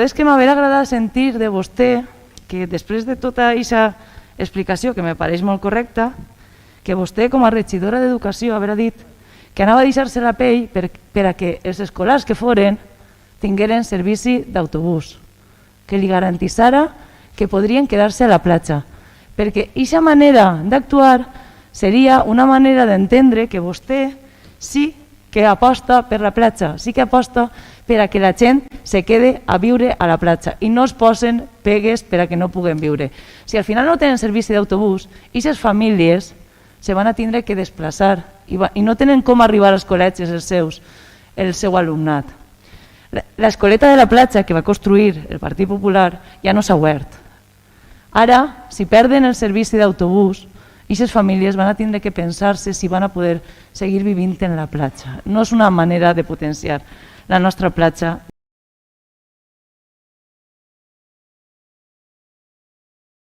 és que m'haver agradat sentir de vostè que després de tota aquesta explicació, que me pareix molt correcta, que vostè com a regidora d'Educació haurà dit que anava a deixar-se la pell per a que els escolars que foren tingueren servici d'autobús, que li garantissara que podrien quedar-se a la platja, perquè aquesta manera d'actuar seria una manera d'entendre que vostè sí que aposta per la platja, sí que aposta per a que la gent se quede a viure a la platja i no es posen pegues per a que no puguen viure. Si al final no tenen servici d'autobús, aquestes famílies se van a tindre que desplaçar i no tenen com arribar als col·legis el seu alumnat. L'escoleta de la platja que va construir el Partit Popular ja no s'ha obert. Ara, si perden el servici d'autobús, aquestes famílies van a tindre que pensar-se si van a poder seguir vivint en la platja. No és una manera de potenciar la nostra platja